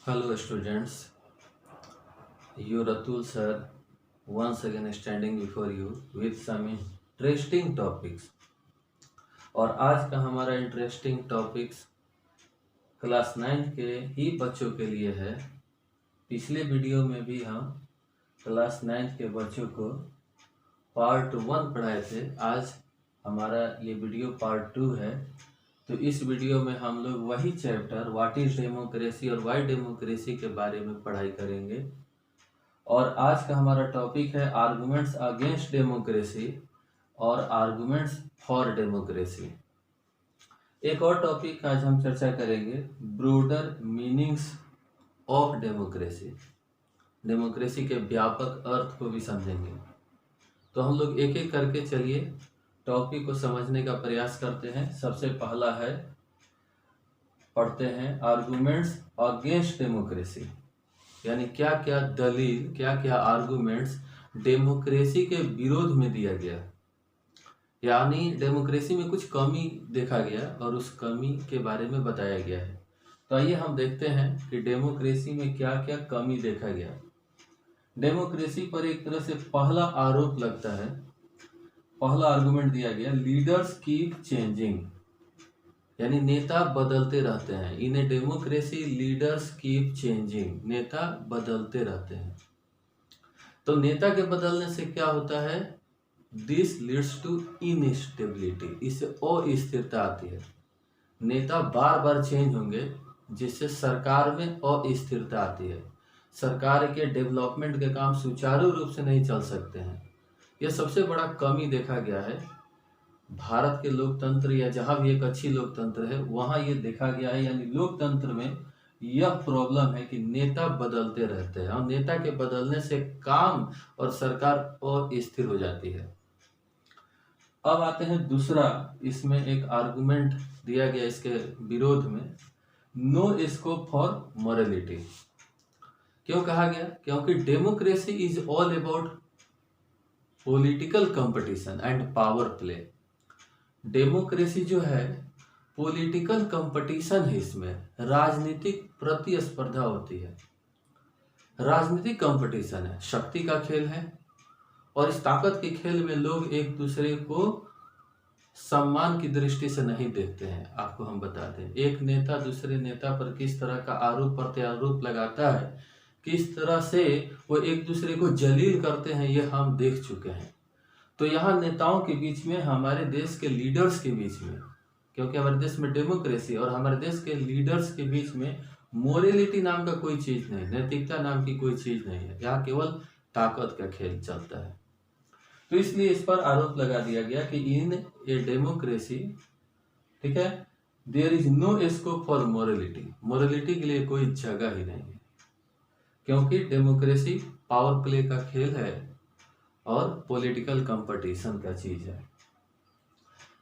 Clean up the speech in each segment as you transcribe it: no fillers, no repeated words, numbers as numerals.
Hello students, your Atul sir once again standing before you with some interesting topics। और आज का हमारा interesting topics class 9 के ही बच्चों के लिए है। पिछले वीडियो में भी हम क्लास 9 के बच्चों को पार्ट 1 पढ़ाए थे। आज हमारा ये वीडियो पार्ट 2 है। तो इस वीडियो में हम लोग वही चैप्टर व्हाट इज डेमोक्रेसी और वाई डेमोक्रेसी के बारे में पढ़ाई करेंगे। और आज का हमारा टॉपिक है आर्गुमेंट्स अगेंस्ट डेमोक्रेसी और आर्गुमेंट्स फॉर डेमोक्रेसी। एक और टॉपिक आज हम चर्चा करेंगे broader meanings of democracy. Democracy के व्यापक अर्थ को भी समझेंगे। तो हम लोग एक एक करके चलिए टॉपिक को समझने का प्रयास करते हैं। सबसे पहला है, पढ़ते हैं आर्गुमेंट्स अगेंस्ट डेमोक्रेसी, यानी क्या क्या दलील, क्या क्या आर्गुमेंट्स डेमोक्रेसी के विरोध में दिया गया, यानी डेमोक्रेसी में कुछ कमी देखा गया और उस कमी के बारे में बताया गया है। तो आइए हम देखते हैं कि डेमोक्रेसी में क्या क्या कमी देखा गया। डेमोक्रेसी पर एक तरह से पहला आरोप लगता है, पहला आर्गुमेंट दिया गया, लीडर्स कीप चेंजिंग, यानी नेता बदलते रहते हैं। In a democracy leaders keep changing, नेता बदलते रहते हैं। तो नेता के बदलने से क्या होता है, दिस लीड्स टू इनस्टेबिलिटी, इससे अस्थिरता आती है। नेता बार बार चेंज होंगे जिससे सरकार में अस्थिरता आती है। सरकार के डेवलपमेंट के काम सुचारू रूप से नहीं चल सकते हैं। यह सबसे बड़ा कमी देखा गया है भारत के लोकतंत्र, या जहां भी एक अच्छी लोकतंत्र है वहां ये देखा गया है। यानी लोकतंत्र में यह प्रॉब्लम है कि नेता बदलते रहते हैं और नेता के बदलने से काम और सरकार अस्थिर हो जाती है। अब आते हैं दूसरा, इसमें एक आर्गुमेंट दिया गया इसके विरोध में, नो स्कोप फॉर मोरालिटी। क्यों कहा गया, क्योंकि democracy is all about political competition and power play. Democracy जो है पॉलिटिकल कंपटीशन है, इसमें राजनीतिक प्रतिस्पर्धा होती है, राजनीतिक कंपटीशन है, शक्ति का खेल है। और इस ताकत के खेल में लोग एक दूसरे को सम्मान की दृष्टि से नहीं देखते हैं। आपको हम बता दें, एक नेता दूसरे नेता पर किस तरह का आरोप प्रत्यारोप लगाता है, किस तरह से वो एक दूसरे को जलील करते हैं, ये हम देख चुके हैं। तो यहाँ नेताओं के बीच में, हमारे देश के लीडर्स के बीच में, क्योंकि हमारे देश में डेमोक्रेसी और हमारे देश के लीडर्स के बीच में मोरलिटी नाम का कोई चीज नहीं, नैतिकता नाम की कोई चीज नहीं है। यहाँ केवल ताकत का खेल चलता है। तो इसलिए इस पर आरोप लगा दिया गया कि इन ए डेमोक्रेसी, ठीक है, there is no scope for morality, morality के लिए कोई जगह ही नहीं है, क्योंकि डेमोक्रेसी पावर प्ले का खेल है और पॉलिटिकल कंपटीशन का चीज है।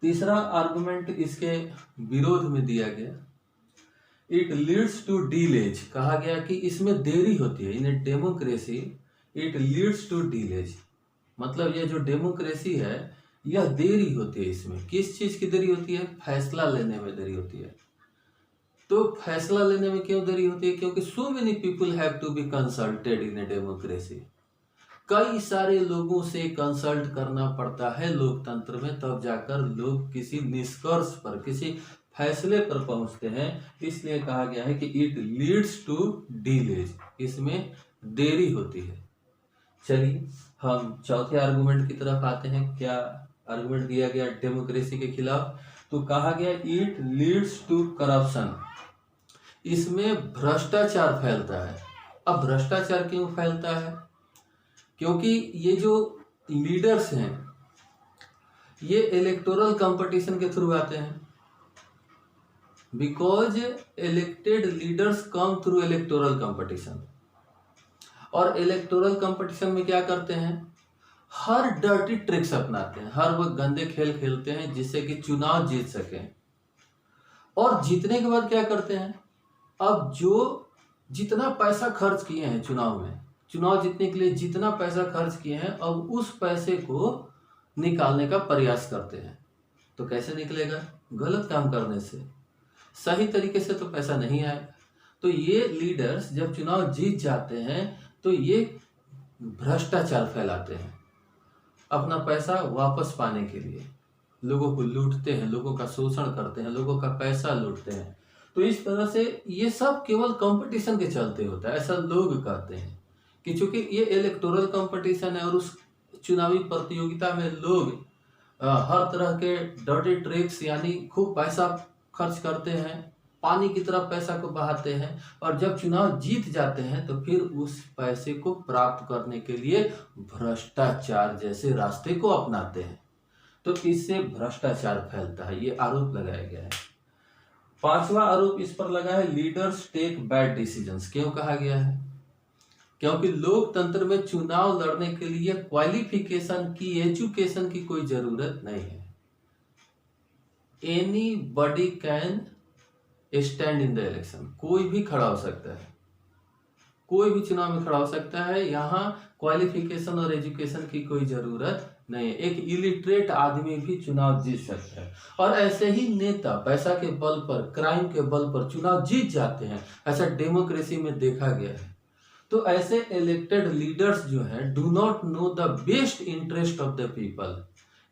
तीसरा आर्गुमेंट इसके विरोध में दिया गया, इट लीड्स टू डिलेज। कहा गया कि इसमें देरी होती है, in democracy it leads to delays, मतलब ये जो डेमोक्रेसी है यह देरी होती है। इसमें किस चीज की देरी होती है, फैसला लेने में देरी होती है। तो फैसला लेने में क्यों देरी होती है, क्योंकि so many people have to be consulted in a democracy, कई सारे लोगों से कंसल्ट करना पड़ता है लोकतंत्र में, तब जाकर लोग किसी निष्कर्ष पर, किसी फैसले पर पहुंचते हैं। इसलिए कहा गया है कि इट लीड्स टू डिलेज, इसमें देरी होती है। चलिए हम चौथे आर्गुमेंट की तरफ आते हैं। क्या आर्गुमेंट दिया गया डेमोक्रेसी के खिलाफ, तो कहा गया इट लीड्स टू करप्शन, इसमें भ्रष्टाचार फैलता है। अब भ्रष्टाचार क्यों फैलता है, क्योंकि ये जो लीडर्स हैं ये इलेक्टोरल कंपटीशन के थ्रू आते हैं, because elected leaders come through electoral competition. और इलेक्टोरल कंपटीशन में क्या करते हैं, हर डर्टी ट्रिक्स अपनाते हैं, हर वो गंदे खेल खेलते हैं जिससे कि चुनाव जीत सकें। और जीतने के बाद क्या करते हैं, अब जो जितना पैसा खर्च किए हैं चुनाव में, चुनाव जीतने के लिए जितना पैसा खर्च किए हैं, अब उस पैसे को निकालने का प्रयास करते हैं। तो कैसे निकलेगा, गलत काम करने से, सही तरीके से तो पैसा नहीं आएगा। तो ये लीडर्स जब चुनाव जीत जाते हैं तो ये भ्रष्टाचार फैलाते हैं अपना पैसा वापस पाने के लिए, लोगों को लूटते हैं, लोगों का शोषण करते हैं, लोगों का पैसा लूटते हैं। तो इस तरह से ये सब केवल कंपटीशन के चलते होता है, ऐसा लोग कहते हैं कि चूंकि ये इलेक्टोरल कंपटीशन है और उस चुनावी प्रतियोगिता में लोग हर तरह के डर्टी ट्रिक्स यानी खूब पैसा खर्च करते हैं, पानी की तरह पैसा को बहाते हैं, और जब चुनाव जीत जाते हैं तो फिर उस पैसे को प्राप्त करने के लिए भ्रष्टाचार जैसे रास्ते को अपनाते हैं। तो इससे भ्रष्टाचार फैलता है, ये आरोप लगाया गया है। पांचवा आरोप इस पर लगा है, लीडर्स टेक बैड डिसीजंस। क्यों कहा गया है? क्योंकि लोकतंत्र में चुनाव लड़ने के लिए क्वालिफिकेशन की, एजुकेशन की कोई जरूरत नहीं है। Anybody can stand in the election, कोई भी खड़ा हो सकता है, कोई भी चुनाव में खड़ा हो सकता है। यहाँ क्वालिफिकेशन और एजुकेशन की कोई जरूरत नहीं है, एक इलिटरेट आदमी भी चुनाव जीत सकता है। और ऐसे ही नेता पैसा के बल पर, क्राइम के बल पर चुनाव जीत जाते हैं, ऐसा डेमोक्रेसी में देखा गया है। तो ऐसे इलेक्टेड लीडर्स जो हैं do not know the best interest of the people,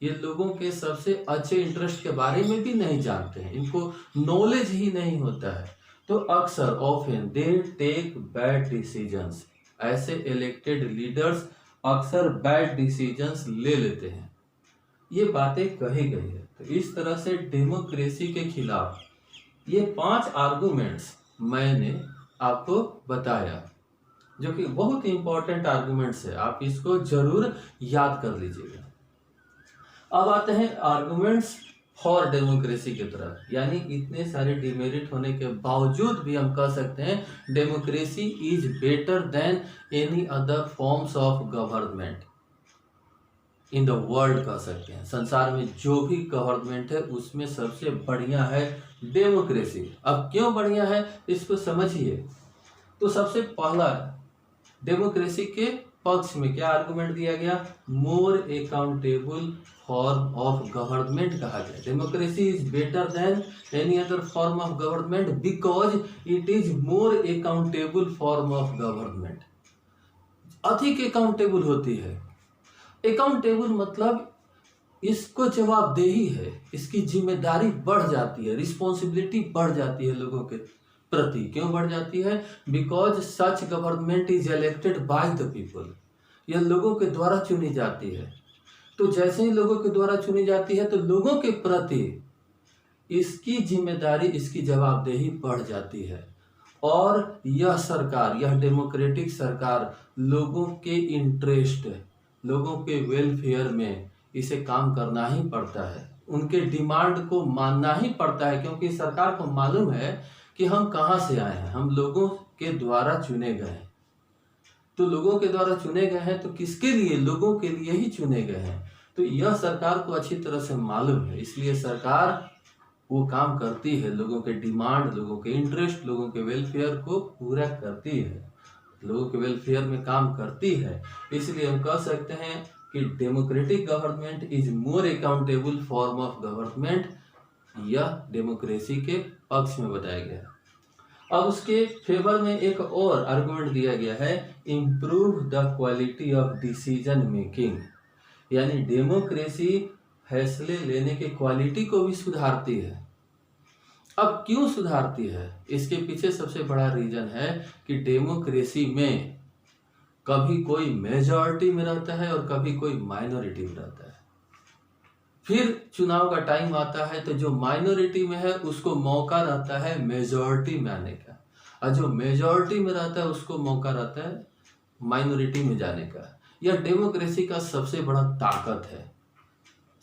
ये लोगों के सबसे अच्छे इंटरेस्ट के बारे में भी नहीं जानते हैं, इनको नॉलेज ही नहीं होता है। तो अक्सर often they take bad decisions, ऐसे इलेक्टेड लीडर्स अक्सर बैड डिसीजंस ले लेते हैं। ये बातें कही गई है। तो इस तरह से डेमोक्रेसी के खिलाफ ये 5 आर्गुमेंट्स मैंने आपको बताया, जो कि बहुत इंपॉर्टेंट आर्गुमेंट्स है, आप इसको जरूर याद कर लीजिएगा। अब आते हैं आर्गुमेंट्स फॉर डेमोक्रेसी की तरफ, यानी इतने सारे डिमेरिट होने के बावजूद भी हम कह सकते हैं democracy is better than any other forms of government in the world, कह सकते हैं संसार में जो भी गवर्नमेंट है उसमें सबसे बढ़िया है डेमोक्रेसी। अब क्यों बढ़िया है इसको समझिए। तो सबसे पहला डेमोक्रेसी के पक्ष में क्या आर्गुमेंट दिया गया? मोर अकाउंटेबल फॉर्म ऑफ गवर्नमेंट कहा गया। Democracy is better than any other form of government because it is more accountable form of government. अधिक अकाउंटेबल होती है। अकाउंटेबल मतलब इसको जवाबदेही है, इसकी जिम्मेदारी बढ़ जाती है, रिस्पॉन्सिबिलिटी बढ़ जाती है लोगों के प्रति। क्यों बढ़ जाती है? Because such government is elected by the people, यह लोगों के द्वारा चुनी जाती है। तो जैसे ही लोगों के द्वारा चुनी जाती है तो लोगों के प्रति इसकी जिम्मेदारी, इसकी जवाबदेही बढ़ जाती है। और यह सरकार, यह डेमोक्रेटिक सरकार लोगों के इंटरेस्ट, लोगों के वेलफेयर में इसे काम करना ही पड़ता है, उनके डिमांड को मानना ही पड़ता है, क्योंकि सरकार को मालूम है कि हम कहाँ से आए हैं, हम लोगों के द्वारा चुने गए हैं। तो लोगों के द्वारा चुने गए हैं तो किसके लिए? लोगों के लिए ही चुने गए हैं। तो यह सरकार को अच्छी तरह से मालूम है, इसलिए सरकार वो काम करती है, लोगों के डिमांड, लोगों के इंटरेस्ट, लोगों के वेलफेयर को पूरा करती है, लोगों के वेलफेयर में काम करती है। इसलिए हम कह सकते हैं कि democratic government is more accountable form of government, यह डेमोक्रेसी के पक्ष में बताया गया। अब उसके फेवर में एक और आर्गुमेंट दिया गया है, improve the quality of decision making, यानी डेमोक्रेसी फैसले लेने के क्वालिटी को भी सुधारती है। अब क्यों सुधारती है? इसके पीछे सबसे बड़ा रीजन है कि डेमोक्रेसी में कभी कोई मेजॉरिटी में रहता है और कभी कोई माइनॉरिटी में रहता है। फिर चुनाव का टाइम आता है तो जो माइनॉरिटी में है उसको मौका रहता है मेजॉरिटी में आने का, और जो मेजॉरिटी में रहता है उसको मौका रहता है माइनॉरिटी में जाने का। यह डेमोक्रेसी का सबसे बड़ा ताकत है,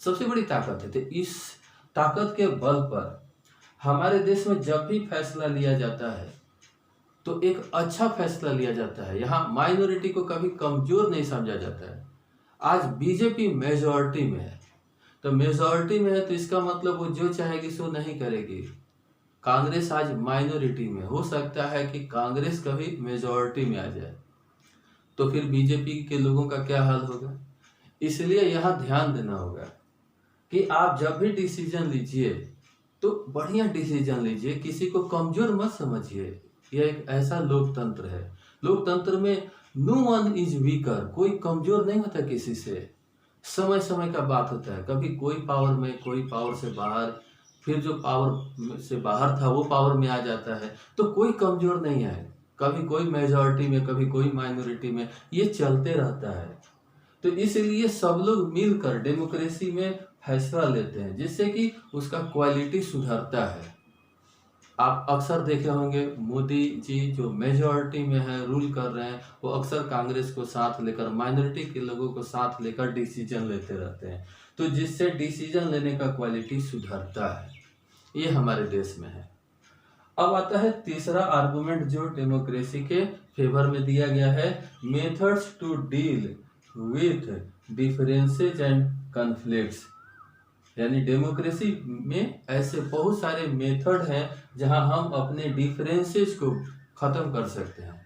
सबसे बड़ी ताकत है। तो इस ताकत के बल पर हमारे देश में जब भी फैसला लिया जाता है तो एक अच्छा फैसला लिया जाता है। यहाँ माइनॉरिटी को कभी कमजोर नहीं समझा जाता है। आज बीजेपी मेजॉरिटी में है, तो मेजॉरिटी में है तो इसका मतलब वो जो चाहेगी सो नहीं करेगी। कांग्रेस आज माइनॉरिटी में, हो सकता है कि कांग्रेस कभी मेजॉरिटी में आ जाए, तो फिर बीजेपी के लोगों का क्या हाल होगा। इसलिए यहाँ ध्यान देना होगा कि आप जब भी डिसीजन लीजिए तो बढ़िया डिसीजन लीजिए, किसी को कमजोर मत समझिए। यह एक ऐसा लोकतंत्र है, लोकतंत्र में नो वन इज वीकर, कोई कमजोर नहीं होता किसी से। समय समय का बात होता है, कभी कोई पावर में, कोई पावर से बाहर, फिर जो पावर से बाहर था वो पावर में आ जाता है, तो कोई कमजोर नहीं है। कभी कोई मेजॉरिटी में, कभी कोई माइनॉरिटी में, ये चलते रहता है। तो इसलिए सब लोग मिलकर डेमोक्रेसी में फैसला लेते हैं, जिससे कि उसका क्वालिटी सुधरता है। आप अक्सर देखे होंगे मोदी जी जो मेजॉरिटी में है, रूल कर रहे हैं, वो अक्सर कांग्रेस को साथ लेकर, माइनॉरिटी के लोगों को साथ लेकर डिसीजन लेते रहते हैं, तो जिससे डिसीजन लेने का क्वालिटी सुधरता है। ये हमारे देश में है। अब आता है तीसरा आर्गुमेंट जो डेमोक्रेसी के फेवर में दिया गया है, methods to deal with differences and conflicts. यानी डेमोक्रेसी में ऐसे बहुत सारे मेथड हैं जहां हम अपने डिफरेंसेस को खत्म कर सकते हैं।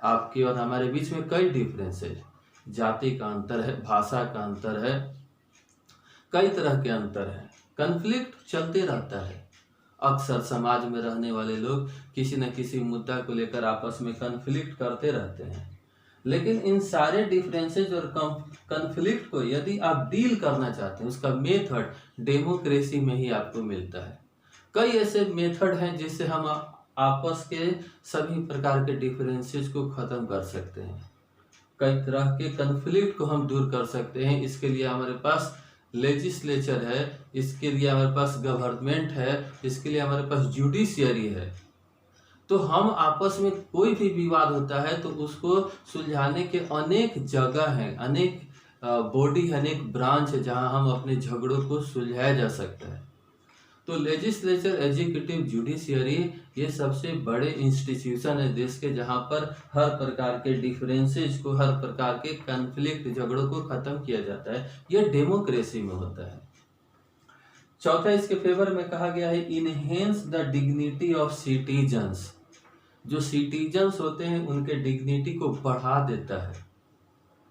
आपके और हमारे बीच में कई डिफरेंसेस, जाति का अंतर है, भाषा का अंतर है, कई तरह के अंतर है। कॉन्फ्लिक्ट चलते रहता है, अक्सर समाज में रहने वाले लोग किसी न किसी मुद्दा को लेकर आपस में कॉन्फ्लिक्ट करते रहते हैं, लेकिन इन सारे डिफरेंसेस और कॉन्फ्लिक्ट को यदि आप डील करना चाहते हैं, उसका मेथड डेमोक्रेसी में ही आपको मिलता है। कई ऐसे मेथड हैं जिससे हम आपस के सभी प्रकार के डिफरेंसेस को खत्म कर सकते हैं, कई तरह के कॉन्फ्लिक्ट को हम दूर कर सकते हैं। इसके लिए हमारे पास लेजिस्लेचर है, इसके लिए हमारे पास गवर्नमेंट है, इसके लिए हमारे पास जुडिशियरी है। तो हम आपस में कोई भी विवाद होता है तो उसको सुलझाने के अनेक जगह हैं, अनेक बॉडी है, अनेक ब्रांच है जहां हम अपने झगड़ों को सुलझाया जा सकता है। तो लेजिस्लेचर, एग्जीक्यूटिव, जुडिशियरी, ये सबसे बड़े इंस्टीट्यूशन है देश के, जहां पर हर प्रकार के डिफरेंसेस को, हर प्रकार के कॉन्फ्लिक्ट, झगड़ों को खत्म किया जाता है। यह डेमोक्रेसी में होता है। चौथा इसके फेवर में कहा गया है, enhance the dignity of citizens. जो सिटीजन्स होते हैं उनके डिग्निटी को बढ़ा देता है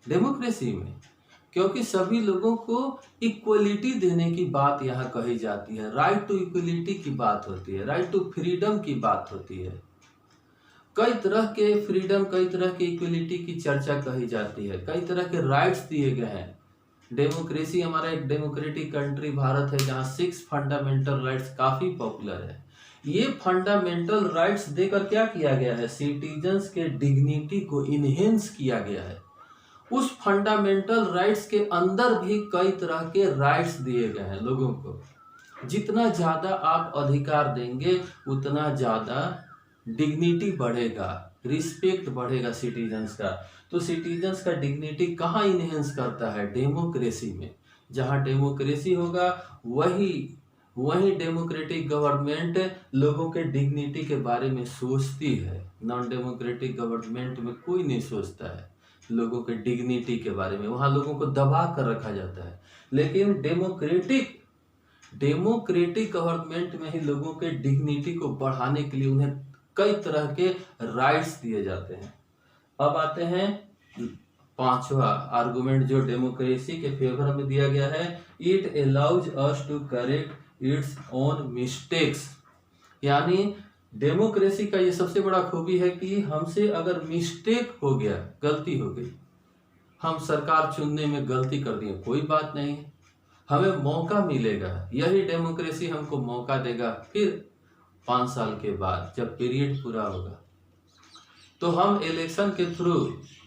डेमोक्रेसी में, क्योंकि सभी लोगों को इक्वलिटी देने की बात यहाँ कही जाती है, राइट टू इक्वलिटी की बात होती है, राइट टू फ्रीडम की बात होती है। कई तरह के फ्रीडम, कई तरह की इक्वलिटी की चर्चा कही जाती है, कई तरह के राइट्स दिए गए हैं। डेमोक्रेसी, हमारा एक डेमोक्रेटिक कंट्री भारत है जहाँ 6 फंडामेंटल राइट्स काफी पॉपुलर है। ये फंडामेंटल राइट्स देकर क्या किया गया है, सिटीजन्स के डिग्निटी को इनहेंस किया गया है। उस फंडामेंटल राइट्स के अंदर भी कई तरह के राइट्स दिए गए हैं लोगों को। जितना ज्यादा आप अधिकार देंगे उतना ज्यादा डिग्निटी बढ़ेगा, रिस्पेक्ट बढ़ेगा सिटीजन्स का। तो सिटीजन्स का डिग्निटी कहाँ इनहेंस करता है, डेमोक्रेसी में। जहाँ डेमोक्रेसी होगा वही डेमोक्रेटिक गवर्नमेंट लोगों के डिग्निटी के बारे में सोचती है। नॉन डेमोक्रेटिक गवर्नमेंट में कोई नहीं सोचता है लोगों के डिग्निटी के बारे में, वहाँ लोगों को दबा कर रखा जाता है। लेकिन डेमोक्रेटिक गवर्नमेंट में ही लोगों के डिग्निटी को बढ़ाने के लिए उन्हें कई तरह के राइट्स दिए जाते हैं। अब आते हैं पांचवा आर्गुमेंट जो डेमोक्रेसी के फेवर में दिया गया है, it allows us to correct its own mistakes. यानी डेमोक्रेसी का ये सबसे बड़ा खूबी है कि हमसे अगर मिस्टेक हो गया, गलती हो गई, हम सरकार चुनने में गलती कर दिए, कोई बात नहीं, हमें मौका मिलेगा। यही डेमोक्रेसी हमको मौका देगा, फिर 5 साल के बाद जब पीरियड पूरा होगा तो हम इलेक्शन के थ्रू,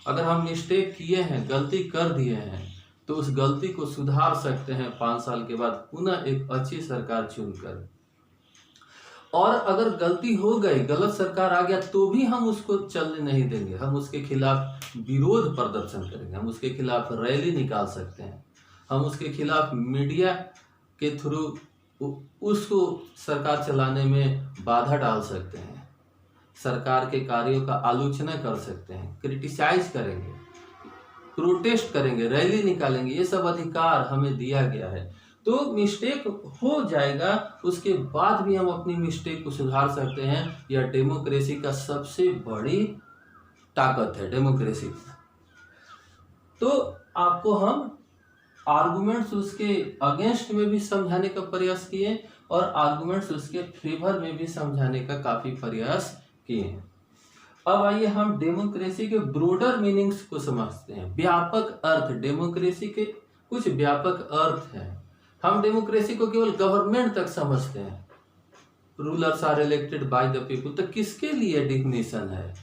अगर हम मिस्टेक किए हैं, गलती कर दिए हैं, तो उस गलती को सुधार सकते हैं 5 साल के बाद पुनः एक अच्छी सरकार चुनकर। और अगर गलती हो गई, गलत सरकार आ गया, तो भी हम उसको चलने नहीं देंगे, हम उसके खिलाफ विरोध प्रदर्शन करेंगे, हम उसके खिलाफ रैली निकाल सकते हैं, हम उसके खिलाफ मीडिया के थ्रू उसको सरकार चलाने में बाधा डाल सकते हैं, सरकार के कार्यों का आलोचना कर सकते हैं, क्रिटिसाइज करेंगे, प्रोटेस्ट करेंगे, रैली निकालेंगे। ये सब अधिकार हमें दिया गया है। तो मिस्टेक हो जाएगा, उसके बाद भी हम अपनी मिस्टेक को सुधार सकते हैं। यह डेमोक्रेसी का सबसे बड़ी ताकत है, डेमोक्रेसी। तो आपको हम आर्गुमेंट्स उसके अगेंस्ट में भी समझाने का प्रयास किए और आर्गुमेंट्स उसके फेवर में भी समझाने का काफी प्रयास किए हैं। अब आइए हम डेमोक्रेसी के ब्रोडर मीनिंग्स को समझते हैं। व्यापक अर्थ, डेमोक्रेसी के कुछ व्यापक अर्थ हैं। हम डेमोक्रेसी को केवल गवर्नमेंट तक समझते हैं, rulers are elected by the people, तो किसके लिए डेफिनेशन है?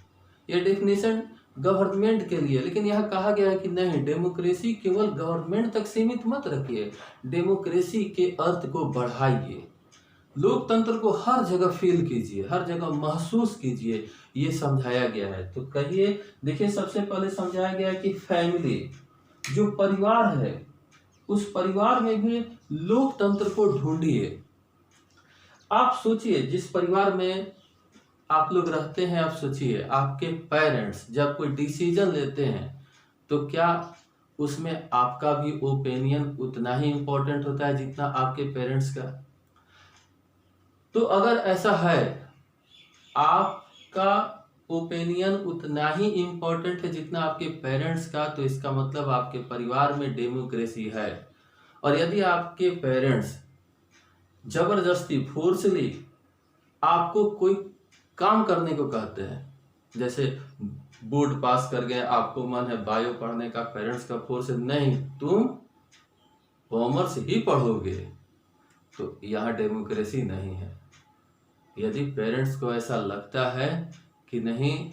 ये डेफिनेशन गवर्नमेंट के लिए, लेकिन यहाँ कहा गया है कि नहीं, डेमोक्रेसी केवल गवर्नमेंट तक सीमित मत रखिए, डेमोक्रेसी के अर्थ को बढ़ाइए, लोकतंत्र को हर जगह फील कीजिए, हर जगह महसूस कीजिए, ये समझाया गया है। तो कहिए, देखिए सबसे पहले समझाया गया है कि फैमिली, जो परिवार है, उस परिवार में भी लोकतंत्र को ढूंढिए। आप सोचिए, जिस परिवार में आप लोग रहते हैं, आप सोचिए आपके पेरेंट्स जब कोई डिसीजन लेते हैं तो क्या उसमें आपका भी ओपिनियन उतना ही इम्पोर्टेंट होता है जितना आपके पेरेंट्स का? तो अगर ऐसा है, आपका ओपिनियन उतना ही इम्पोर्टेंट है जितना आपके पेरेंट्स का, तो इसका मतलब आपके परिवार में डेमोक्रेसी है। और यदि आपके पेरेंट्स जबरदस्ती, फोर्सली आपको कोई काम करने को कहते हैं, जैसे बोर्ड पास कर गए, आपको मन है बायो पढ़ने का, पेरेंट्स का फोर्स है, नहीं तुम कॉमर्स ही पढ़ोगे, तो यहाँ डेमोक्रेसी नहीं है। यदि पेरेंट्स को ऐसा लगता है कि नहीं,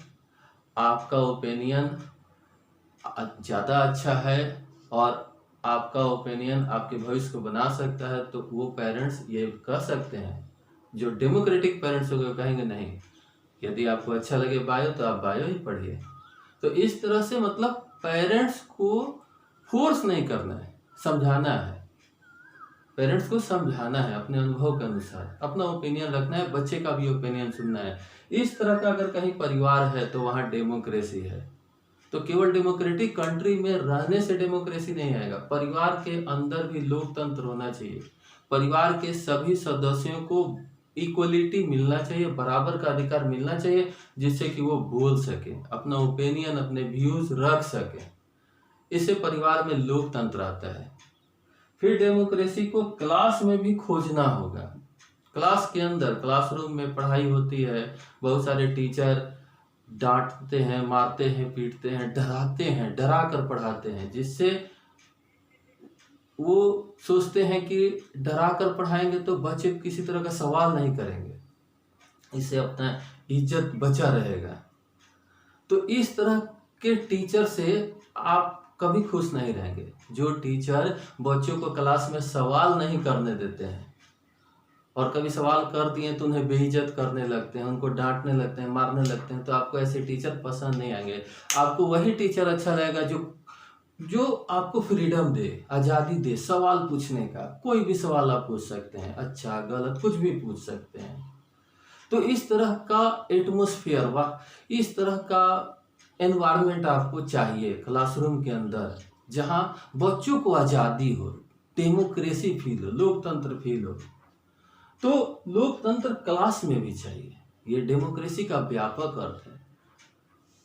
आपका ओपिनियन ज़्यादा अच्छा है और आपका ओपिनियन आपके भविष्य को बना सकता है, तो वो पेरेंट्स ये कह सकते हैं। जो डेमोक्रेटिक पेरेंट्स होंगे कहेंगे नहीं, यदि आपको अच्छा लगे बायो तो आप बायो ही पढ़िए। तो इस तरह से मतलब पेरेंट्स को फोर्स नहीं करना है, समझाना है। पेरेंट्स को समझाना है अपने अनुभव के अनुसार, अपना ओपिनियन रखना है, बच्चे का भी ओपिनियन सुनना है। इस तरह का अगर कहीं परिवार है तो वहाँ डेमोक्रेसी है। तो केवल डेमोक्रेटिक कंट्री में रहने से डेमोक्रेसी नहीं आएगा, परिवार के अंदर भी लोकतंत्र होना चाहिए। परिवार के सभी सदस्यों को इक्वलिटी मिलना चाहिए, बराबर का अधिकार मिलना चाहिए, जिससे कि वो बोल सके, अपना ओपिनियन, अपने व्यूज रख सके। इससे परिवार में लोकतंत्र आता है। फिर डेमोक्रेसी को क्लास में भी खोजना होगा। क्लास के अंदर, क्लासरूम में पढ़ाई होती है, बहुत सारे टीचर डांटते हैं, मारते हैं, पीटते हैं, डराते हैं, डरा कर पढ़ाते हैं, जिससे वो सोचते हैं कि डरा कर पढ़ाएंगे तो बच्चे किसी तरह का सवाल नहीं करेंगे, इससे अपना इज्जत बचा रहेगा। तो इस तरह के टीचर से आप कभी खुश नहीं रहेंगे। जो टीचर बच्चों को क्लास में सवाल नहीं करने देते हैं, और कभी सवाल कर दिए तो उन्हें बेइज्जत करने लगते हैं, उनको डांटने लगते हैं, मारने लगते हैं, तो आपको ऐसे टीचर पसंद नहीं आएंगे। आपको वही टीचर अच्छा लगेगा जो आपको फ्रीडम दे, आज़ादी दे सवाल पूछने का। कोई भी सवाल आप पूछ सकते हैं, अच्छा गलत कुछ भी पूछ सकते हैं। तो इस तरह का एटमॉस्फेयर, इस तरह का एनवायरनमेंट आपको चाहिए क्लासरूम के अंदर, जहां बच्चों को आज़ादी हो, डेमोक्रेसी फील हो, लोकतंत्र फील हो। तो लोकतंत्र क्लास में भी चाहिए। ये डेमोक्रेसी का व्यापक अर्थ है।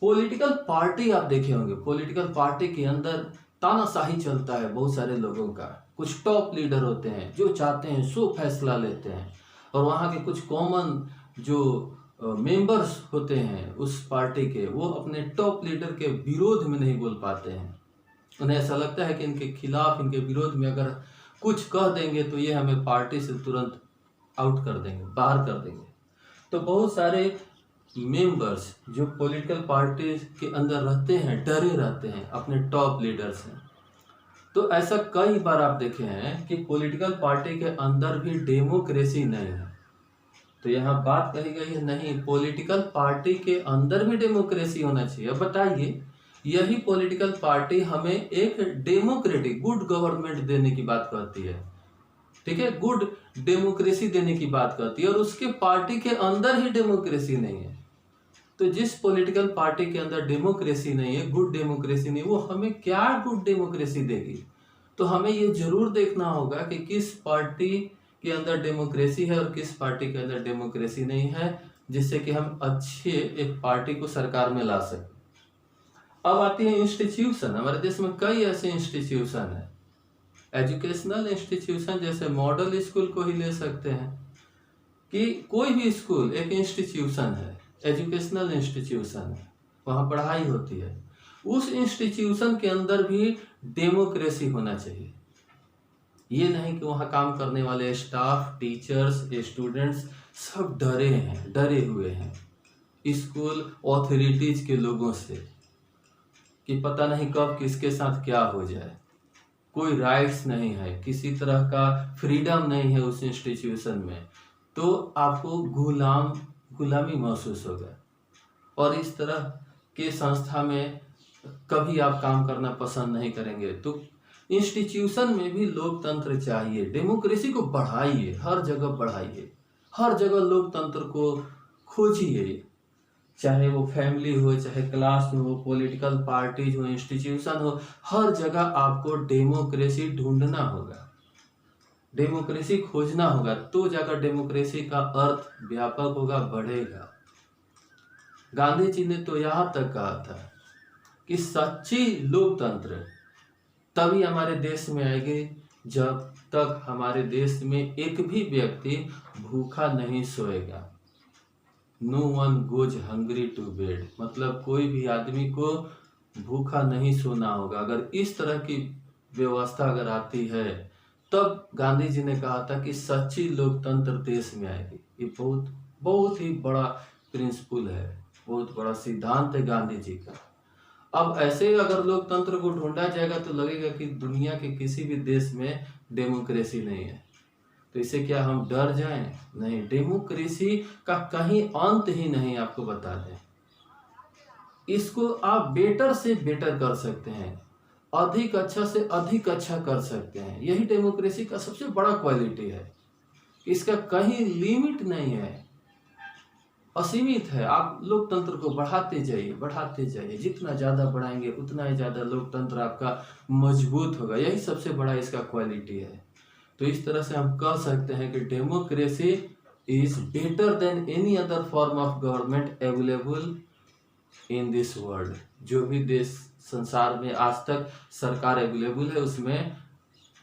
पॉलिटिकल पार्टी आप देखे होंगे, पॉलिटिकल पार्टी के अंदर तानाशाही चलता है बहुत सारे लोगों का। कुछ टॉप लीडर होते हैं जो चाहते हैं सो फैसला लेते हैं, और वहाँ के कुछ कॉमन जो मेंबर्स होते हैं उस पार्टी के, वो अपने टॉप लीडर के विरोध में नहीं बोल पाते हैं। उन्हें ऐसा लगता है कि इनके खिलाफ, इनके विरोध में अगर कुछ कह देंगे तो ये हमें पार्टी से तुरंत आउट कर देंगे, बाहर कर देंगे। तो बहुत सारे मेंबर्स जो पॉलिटिकल पार्टी के अंदर रहते हैं डरे रहते हैं अपने टॉप लीडर से। तो ऐसा कई बार आप देखे हैं कि पॉलिटिकल पार्टी के अंदर भी डेमोक्रेसी नहीं है। तो यहाँ बात कही गई है नहीं, पॉलिटिकल पार्टी के अंदर भी डेमोक्रेसी होना चाहिए। अब बताइए, यही पॉलिटिकल पार्टी हमें एक डेमोक्रेटिक गुड गवर्नमेंट देने की बात कहती है, ठीक है, गुड डेमोक्रेसी देने की बात करती है, और उसके पार्टी के अंदर ही डेमोक्रेसी नहीं है। तो जिस पॉलिटिकल पार्टी के अंदर डेमोक्रेसी नहीं है, गुड डेमोक्रेसी नहीं, वो हमें क्या गुड डेमोक्रेसी देगी? तो हमें ये जरूर देखना होगा कि किस पार्टी के अंदर डेमोक्रेसी है और किस पार्टी के अंदर डेमोक्रेसी नहीं है, जिससे कि हम अच्छे एक पार्टी को सरकार में ला सकें। अब आती है इंस्टीट्यूशन। हमारे देश में कई ऐसे इंस्टीट्यूशन है, एजुकेशनल इंस्टीट्यूशन, जैसे मॉडल स्कूल को ही ले सकते हैं कि कोई भी स्कूल एक इंस्टीट्यूशन है। एजुकेशनल इंस्टीट्यूशन है, वहाँ पढ़ाई होती है। उस इंस्टीट्यूशन के अंदर भी डेमोक्रेसी होना चाहिए। ये नहीं कि वहाँ काम करने वाले स्टाफ, टीचर्स, स्टूडेंट्स सब डरे हुए हैं स्कूल ऑथोरिटीज के लोगों से कि पता नहीं कब किसके साथ क्या हो जाए। कोई राइट्स नहीं है, किसी तरह का फ्रीडम नहीं है उस इंस्टीट्यूशन में, तो आपको गुलामी महसूस होगा। और इस तरह के संस्था में कभी आप काम करना पसंद नहीं करेंगे। तो इंस्टीट्यूशन में भी लोकतंत्र चाहिए। डेमोक्रेसी को बढ़ाइए, हर जगह बढ़ाइए, हर जगह लोकतंत्र को खोजिए, चाहे वो फैमिली हो, चाहे क्लास में हो, पॉलिटिकल पार्टीज हो, इंस्टीट्यूशन हो, हर जगह आपको डेमोक्रेसी ढूंढना होगा, डेमोक्रेसी खोजना होगा, तो जाकर डेमोक्रेसी का अर्थ व्यापक होगा, बढ़ेगा। गांधी जी ने तो यहाँ तक कहा था कि सच्ची लोकतंत्र तभी हमारे देश में आएगी जब तक हमारे देश में एक भी व्यक्ति भूखा नहीं सोएगा। No one goes hungry to bed, मतलब कोई भी आदमी को भूखा नहीं सोना होगा। अगर इस तरह की व्यवस्था अगर आती है तब गांधी जी ने कहा था कि सच्ची लोकतंत्र देश में आएगी। ये बहुत बहुत ही बड़ा प्रिंसिपल है, बहुत बड़ा सिद्धांत है गांधी जी का। अब ऐसे अगर लोकतंत्र को ढूंढा जाएगा तो लगेगा कि दुनिया के किसी भी देश में डेमोक्रेसी नहीं है। तो इससे क्या हम डर जाएं? नहीं, डेमोक्रेसी का कहीं अंत ही नहीं। आपको बता दें, इसको आप बेटर से बेटर कर सकते हैं, अधिक अच्छा से अधिक अच्छा कर सकते हैं। यही डेमोक्रेसी का सबसे बड़ा क्वालिटी है। इसका कहीं लिमिट नहीं है, असीमित है। आप लोकतंत्र को बढ़ाते जाइए, जितना ज़्यादा बढ़ाएंगे उतना ही ज़्यादा लोकतंत्र आपका मजबूत होगा। यही सबसे बड़ा इसका क्वालिटी है। तो इस तरह से हम कह सकते हैं कि democracy is better than any other form of government available in this world. जो भी देश संसार में आज तक सरकार अवेलेबल है उसमें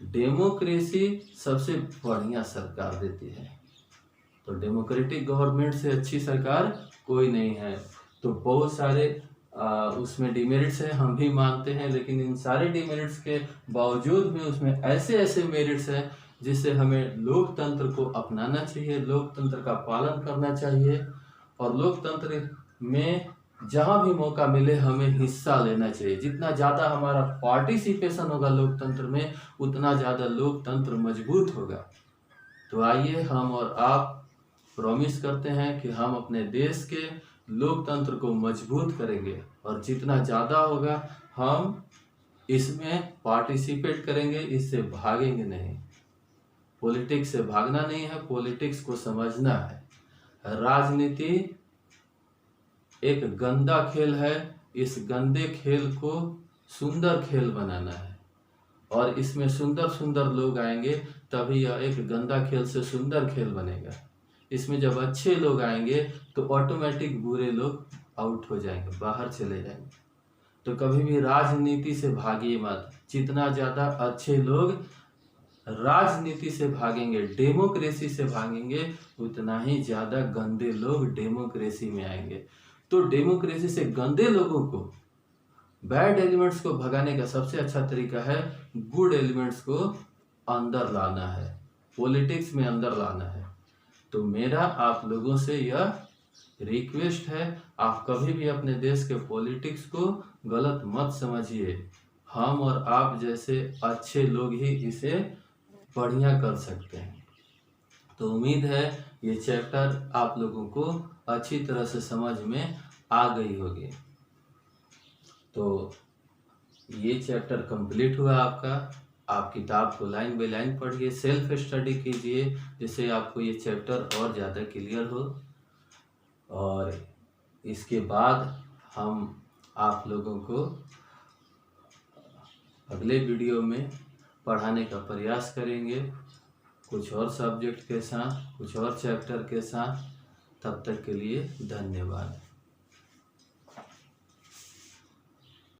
डेमोक्रेसी सबसे बढ़िया सरकार देती है। तो डेमोक्रेटिक गवर्नमेंट से अच्छी सरकार कोई नहीं है। तो बहुत सारे उसमें डिमेरिट्स हैं, हम भी मानते हैं, लेकिन इन सारे डिमेरिट्स के बावजूद भी उसमें ऐसे ऐसे मेरिट्स हैं जिससे हमें लोकतंत्र को अपनाना चाहिए, लोकतंत्र का पालन करना चाहिए, और लोकतंत्र में जहां भी मौका मिले हमें हिस्सा लेना चाहिए। जितना ज़्यादा हमारा पार्टिसिपेशन होगा लोकतंत्र में उतना ज़्यादा लोकतंत्र मजबूत होगा। तो आइए हम और आप प्रॉमिस करते हैं कि हम अपने देश के लोकतंत्र को मजबूत करेंगे, और जितना ज़्यादा होगा हम इसमें पार्टिसिपेट करेंगे, इससे भागेंगे नहीं। पॉलिटिक्स से भागना नहीं है, पॉलिटिक्स को समझना है। राजनीति एक गंदा खेल है, इस गंदे खेल को सुंदर खेल बनाना है, और इसमें सुंदर सुंदर लोग आएंगे तभी यह एक गंदा खेल से सुंदर खेल बनेगा। इसमें जब अच्छे लोग आएंगे तो ऑटोमेटिक बुरे लोग आउट हो जाएंगे, बाहर चले जाएंगे। तो कभी भी राजनीति से भागिए मत। जितना ज़्यादा अच्छे लोग राजनीति से भागेंगे, डेमोक्रेसी से भागेंगे, उतना ही ज़्यादा गंदे लोग डेमोक्रेसी में आएंगे। तो डेमोक्रेसी से गंदे लोगों को, बैड एलिमेंट्स को भगाने का सबसे अच्छा तरीका है गुड एलिमेंट्स को अंदर लाना है, पॉलिटिक्स में अंदर लाना है। तो मेरा आप लोगों से यह रिक्वेस्ट है, आप कभी भी अपने देश के पॉलिटिक्स को गलत मत समझिए। हम और आप जैसे अच्छे लोग ही इसे बढ़िया कर सकते हैं। तो उम्मीद है ये चैप्टर आप लोगों को अच्छी तरह से समझ में आ गई होगी। तो ये चैप्टर कंप्लीट हुआ आपका। आप किताब को लाइन बाय लाइन पढ़िए, सेल्फ स्टडी कीजिए, जिससे आपको ये चैप्टर और ज़्यादा क्लियर हो। और इसके बाद हम आप लोगों को अगले वीडियो में पढ़ाने का प्रयास करेंगे, कुछ और सब्जेक्ट के साथ, कुछ और चैप्टर के साथ। तब तक के लिए धन्यवाद।